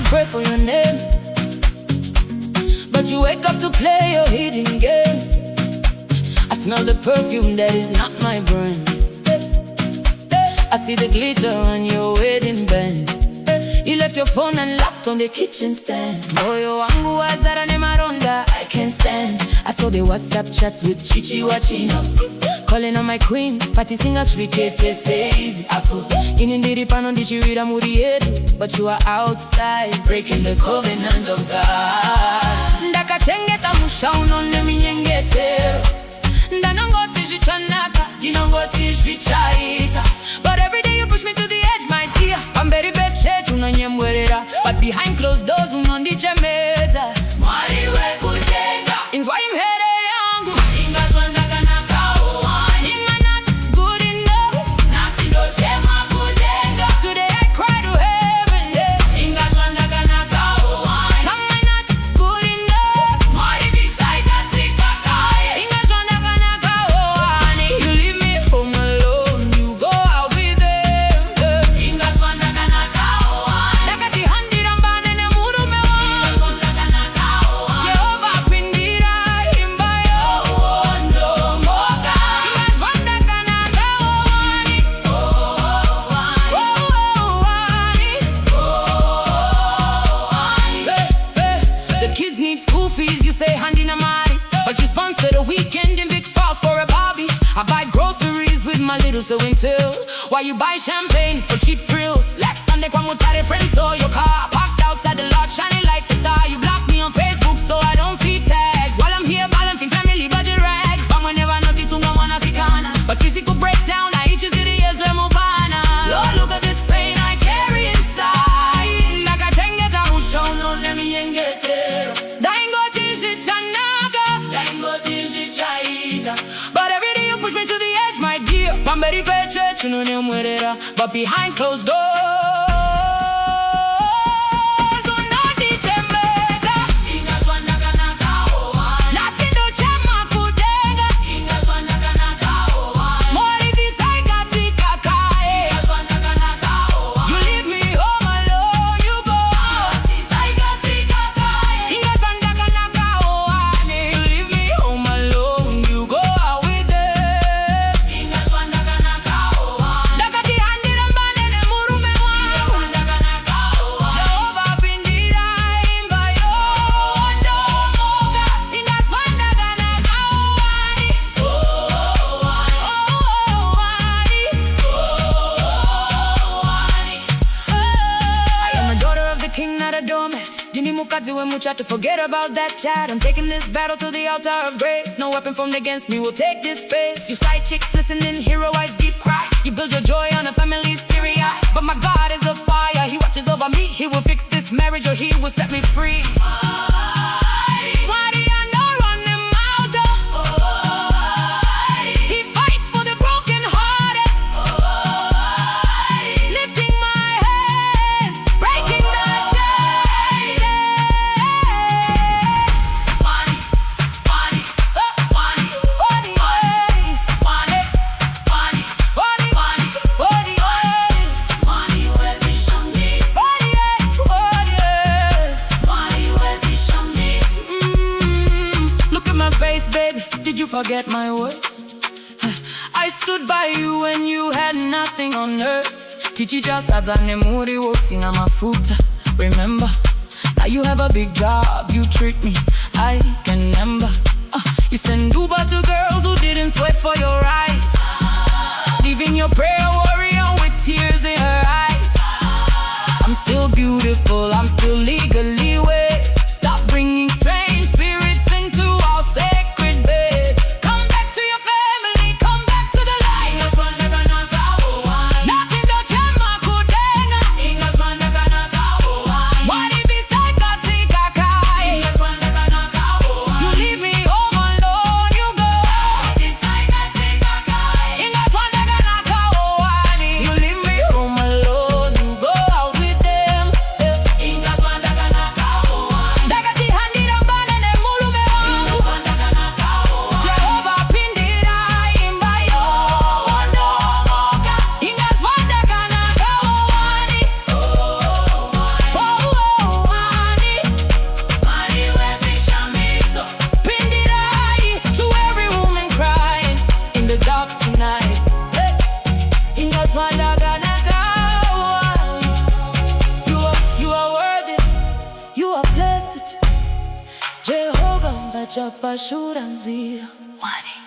pray for your name, but you wake up to play your hidden game. I smell the perfume that is not my brand. I see the glitter on your wedding band. You left your phone unlocked on the kitchen stand. Moyo wangu wazara ne maronda, I can't stand. I saw the WhatsApp chats with Chichi Wachino, calling on my queen, party singers rikete says Apo inindiri pano ndichirira muri yedu, but you are outside breaking the covenant of God. Ndakachengeta musha unone minyengetero, ndanongoti zvichanaka ndinongoti zvichaita. But every day you push me to the edge, my dear. Pamberi bechechu unanyemwerera, but behind closed doors unondichemeza. Mwari wekutenga inzwa imhere yangu. Inga ZVANDAKANAKAWO WANI. Inga not good enough, nasindochema kutenga. Today I cry to heaven, yeah. Inga ZVANDAKANAKAWO WANI. Mama not good enough, mwari bisaika tikakaye. Inga ZVANDAKANAKAWO WANI. You leave me home alone, you go out with them, yeah. Inga ZVANDAKANAKAWO WANI. Ndakatihandira mbane nemurume wangu. Inga ZVANDAKANAKAWO WANI. Jehova pindira imba yondo moka. Inga ZVANDAKANAKAWO WANI. The kids need school fees, you say handing a money, but you sponsor the weekend in Big Falls for a Bobby. I buy groceries with my little sewing till, while you buy champagne for cheap thrills. Last Sunday kwa mutare friends, so your car parked outside the lot, shining like the star. You block me on Facebook so I don't see tags, while I'm here balancing family budget rags. Vamos never noti tunga mwana sikana, but physical breakdown I each is years we mubana. Lord, look at this pain I carry inside. Ndakachengeta musha unone minyengetero, ndaingoti zvichanaka, ndaingoti zvichaita. But every day you push me to the edge, my dear. Pamberi pechechu unonyemwerera, but behind closed doors unondichemeza. Inga ZVANDAKANAKAWO WANI. Nasindochema kutenga. Inga ZVANDAKANAKAWO WANI. Mwari bisaika tikakaye. Inga ZVANDAKANAKAWO WANI. You leave me home alone, you go. Bisaika tikakaye. Inga ZVANDAKANAKAWO WANI. You leave me home alone, you go out with them. Inga ZVANDAKANAKAWO WANI. Ndakatihandira mbane nemurume wangu. Inga ZVANDAKANAKAWO WANI. Jehova pindira imba yondo moka. Inga ZVANDAKANAKAWO WANI. I am a daughter of the king, not a doormat. Dini mukadzi wemucha to forget about that chat. I'm taking this battle to the altar of grace. No weapon formed against me will take this space. You side chicks listening, hero eyes deep cry. You build your joy on a family's teary eye, but my God is a fire. He watches over me. He will fix this marriage or he will set me free. Why do you not run him out? He fights for the broken hearted, lifting my hands, breaking the chains. Wani, Wani, Wani, Wani, Wani, Wani, Wani, Wani, Wani, huwezi shamisi. Wani, huwezi shamisi. Look at my face, baby. Did you forget my words? I stood by you when you had nothing on earth. Tichija sadzane muri wosinga mafuta. Remember, now you have a big job. You treat me, I can remember. You send Uber to girls who didn't sweat for your rights, leaving your prayer warrior with tears in her eyes. I'm still beautiful, I'm still legally wed. Stop bringing strange spirits into our sacred bed. Come back to your family, come back to the light. Inga ZVANDAKANAKAWO WANI. Nasindochema kutenga. Inga ZVANDAKANAKAWO WANI. Mwari bisaika tikakaye. Inga ZVANDAKANAKAWO WANI. You leave me home alone, you go. Bisaika tikakaye. Inga ZVANDAKANAKAWO WANI. You leave me home alone, you go out with them. pachapachura nzira. Wani.